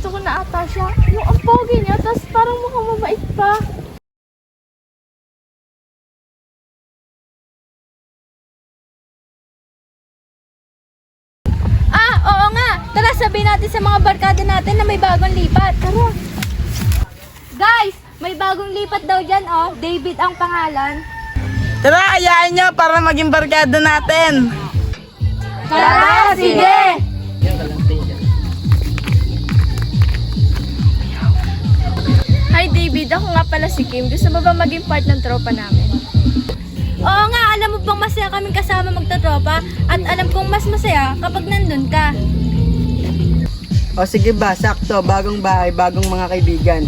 gusto ko na ata siya. Yung ang pogi niya, tapos parang mukhang mabait pa. Ah, oo nga. Tara, sabihin natin sa mga barkada natin na may bagong lipat. Tara. Guys, may bagong lipat daw dyan, oh. David ang pangalan. Tara, ayain nyo para maging barkada natin. Tara, sige! Hi David, ako nga pala si Kim. Gusto mo ba maging part ng tropa namin? Oo nga, alam mo bang masaya kaming kasama magtatropa? At alam kong mas masaya kapag nandun ka. O sige ba, sakto. Bagong bahay, bagong mga kaibigan.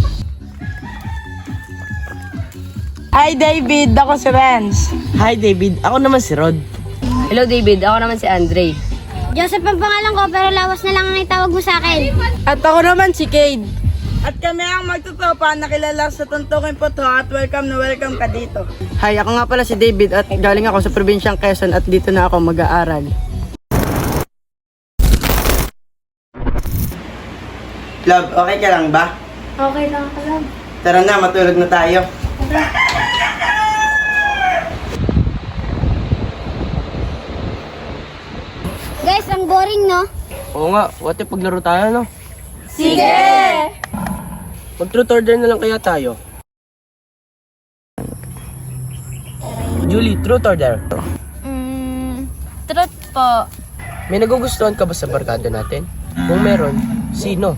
Hi David, ako si Renz. Hi David, ako naman si Rod. Hello David, ako naman si Andre. Joseph ang pangalan ko pero lawas na lang ang itawag mo sa akin. At ako naman si Cade. At kami ang magtutropa na kilala sa Tuntukin Puto at welcome na welcome ka dito. Hi, ako nga pala si David at galing ako sa probinsyang Quezon at dito na ako mag-aaral. Love, okay ka lang ba? Okay lang ka lang. Tara na, matulog na tayo. Guys, ang boring no? Oo nga, what if paglaro tayo, no? Sige! Mag-truth order na lang kaya tayo. Julie, truth order. Truth po. May nagugustuhan ka ba sa barkada natin? Kung meron, sino?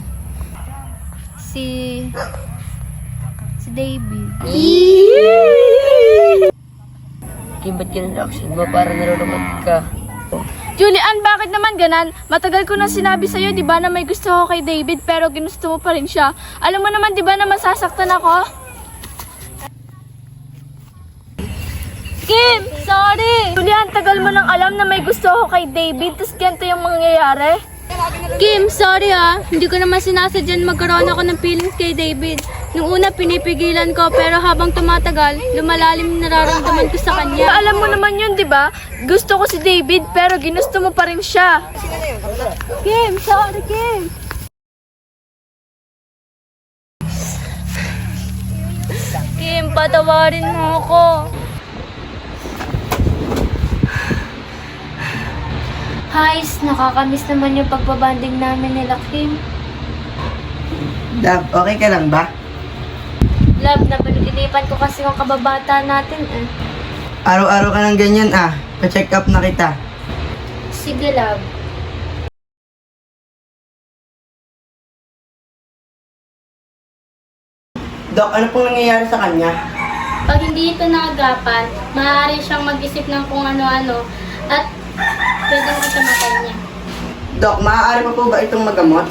Si David. Kim, ba't ganun reaction mo? Para nararamad ka. Julian, bakit naman ganan? Matagal ko na sinabi sa'yo, di ba, na may gusto ko kay David pero ginusto mo pa rin siya. Alam mo naman, di ba, na masasaktan ako? Kim, sorry! Julian, tagal mo nang alam na may gusto ko kay David, tapos ganito yung mangyayari. Kim, sorry hindi ko naman sinasadyan magkaroon ako ng feelings kay David. Nung una pinipigilan ko pero habang tumatagal, lumalalim nararamdaman ko sa kanya. Alam mo naman yun, di ba? Gusto ko si David pero ginusto mo pa rin siya. Kim, sorry Kim. Kim, patawarin mo ako. Guys, nakakamiss naman yung pagbabanding namin nila, Kim. Love, okay ka lang ba? Love, napanaginipan ko kasi yung kababata natin eh. Araw-araw ka ng ganyan Pa-check up na kita. Sige, love. Dok, ano pong nangyayari sa kanya? Pag hindi ito naagapan, maaari siyang mag-isip ng kung ano-ano at pwedeng ikamatay niya. Dok, maaari pa po ba itong magamot?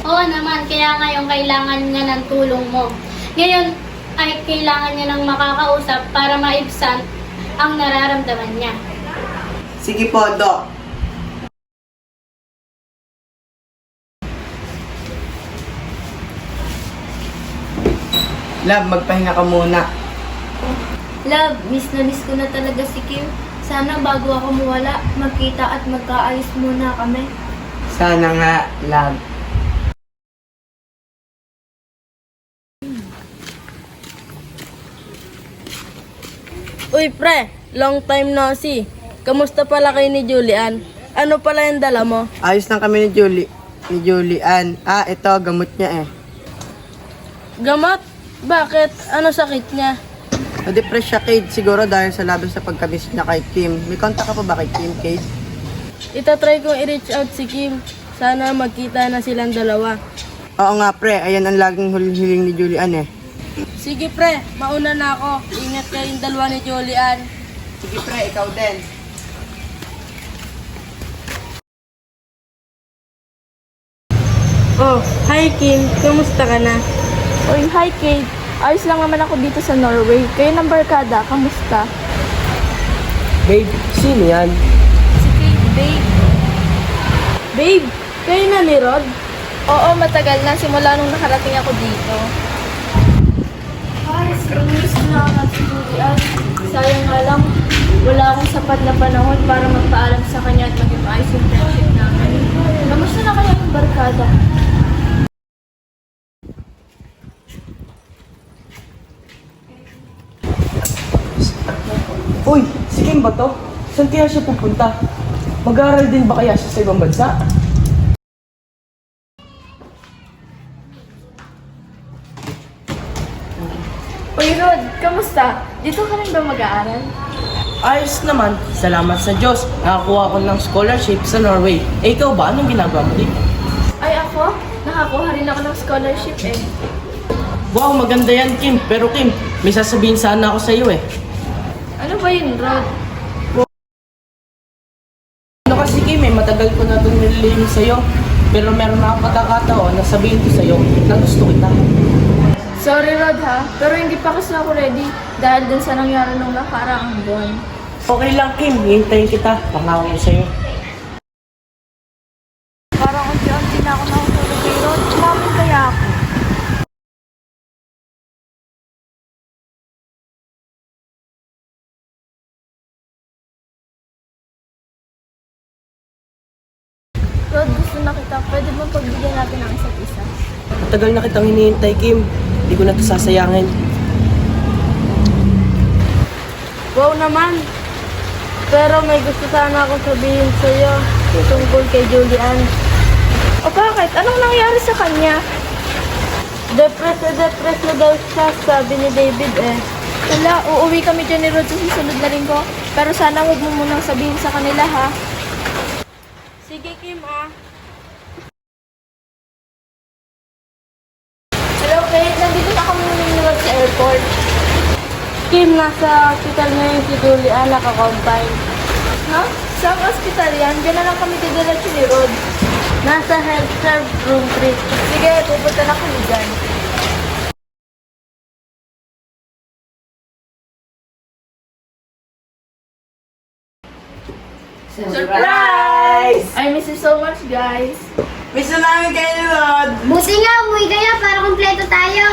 Oo naman, kaya ngayon kailangan niya ng tulong mo. Ngayon ay kailangan niya ng makakausap para maibsan ang nararamdaman niya. Sige po, Dok. Love, magpahinga ka muna. Love, miss na miss ko na talaga si Kim. Sana bago ako mawala, magkita at magkaayos muna kami. Sana nga, love. Uy pre, long time no see. Kamusta pala kayo ni Julian? Ano pala yung dala mo? Ayos lang kami ni Julian. Ito, gamot niya eh. Gamot? Bakit? Ano sakit niya? Na-depress siya, Kate. Siguro dahil sa labis sa pagkabis niya kay Kim. May contact ka pa ba kay Kim, Kate? Itatry kong i-reach out si Kim. Sana magkita na silang dalawa. Oo nga, pre. Ayan ang laging hiling ni Julian eh. Sige pre, mauna na ako. Ingat kayong dalawa ni Julian. Sige, pre. Ikaw din. Oh, hi Kim. Kumusta ka na? Uy, hi Kate. Ayos lang naman ako dito sa Norway. Kayo ng barkada, kamusta? Babe, sino yan? Si Kate, babe. Babe, kayo na ni Rod? Oo, matagal na. Simula nung nakarating ako dito. Guys, miss na ako si Julian. Sayang nga lang, wala akong sapat na panahon para magpaalam sa kanya at maging maayos yung friendship namin. Kamusta na kaya yung barkada? Uy, si Kim ba to? Saan kaya siya pupunta? Mag-aaral din ba kaya siya sa ibang bansa? Uy, Rod, kamusta? Dito ka rin ba mag-aaral? Ayos naman, salamat sa Diyos. Nakakuha ko ng scholarship sa Norway. Eh ikaw ba? Anong ginagawa mo dito? Ay, ako? Nakakuha rin ako ng scholarship eh. Wow, maganda yan Kim. Pero Kim, may sasabihin sana ako sa iyo eh. Ano ba yun, Rod? Ano kasi Kim eh, matagal ko na itong nililihim sa iyo. Pero meron na akong pagkakataon na sabihin ko sa iyo na gusto kita. Sorry, Rod ha, pero hindi pa kasi ako ready dahil dun sa nangyari nung nakaraang buwan. Okay lang Kim, hihintayin kita. Pangako ko sa iyo. Parang unti-unti na ako nakatulog kay Rod. Umamin kaya ako. Rod, gusto na kita. Pwede mo pagbigyan natin ang isa't isa? Matagal na kitang hinihintay Kim. Hindi ko na ito sasayangin. Wow naman. Pero may gusto sana akong sabihin sa'yo tungkol kay Julian. O bakit? Anong nangyari sa kanya? Depress na daw siya, sabi ni David eh. Wala, uuwi kami dyan ni Rod sa susunod na linggo. Pero sana huwag mo munang sabihin sa kanila ha. Sige Kim ah. Hello, Kate. Nandito na kami ni Rod sa airport. Kim, nasa hospital ngayon si Julian, naka-confine. Ha? Saan hospital yan? Diyan na lang kami didiretso ni Rod. Nasa health serve room 3. Sige, pupunta na kami dyan. Surprise! I miss you so much, guys. Miss na namin kayo ni Rod. Buti nga, umuwi kayo para kumpleto tayo.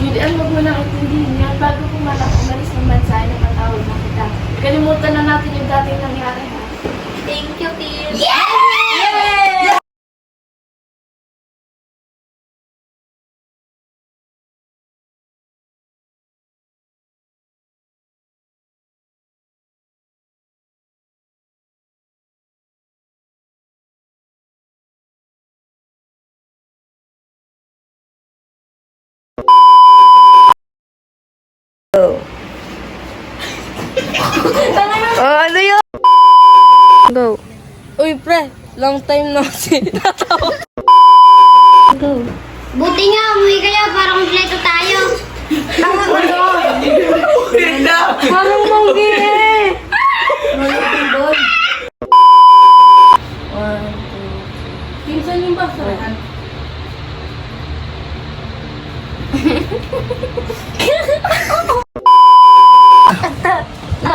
Julian, huwag mo nang intindihin yan. Bago umalis ng bansa, ay napatawag na kita. Kalimutan na natin yung dating nangyari, ha? Thank you, Kim. Go. Uy pre, long time no see. Buti nga, umuwi kayo para kumpleto tayo. Parang manggi eh. Pinsan yung basahan.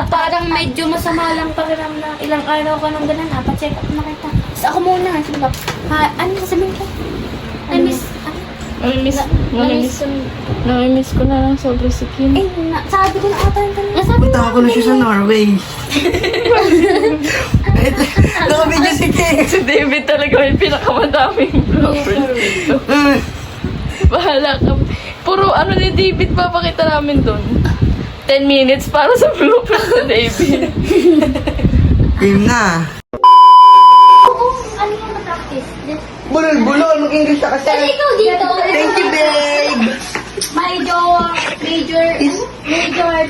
Parang medyo masama lang pakiram na ilang araw ka nang ganun, ha? Pa-check up na kita. Tapos ako muna, sige ba? Ha, ano sasabihin ko? Namimiss ko na lang sobra si Kim. Sabi ko na ata yung kanina. Sabi Punta ko na siya sa Norway. Nakabidyo si King. Si David talaga may pinakamadaming bloopers dito. Bahala ka. Puro ano ni David papakita namin doon. 10 minutes para sa bloopers ni David. Game na. Ano yung na-practice? Bulol-bulol, mag-English ka kasi. Ikaw dito. Thank you, babe. Major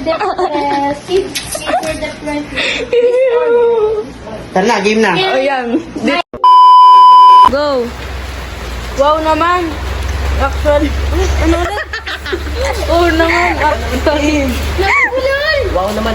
depressive. Tara na, game na. O yan. Go. Wow naman. Actually, ano ulit? Oo naman. Actually. Wow naman.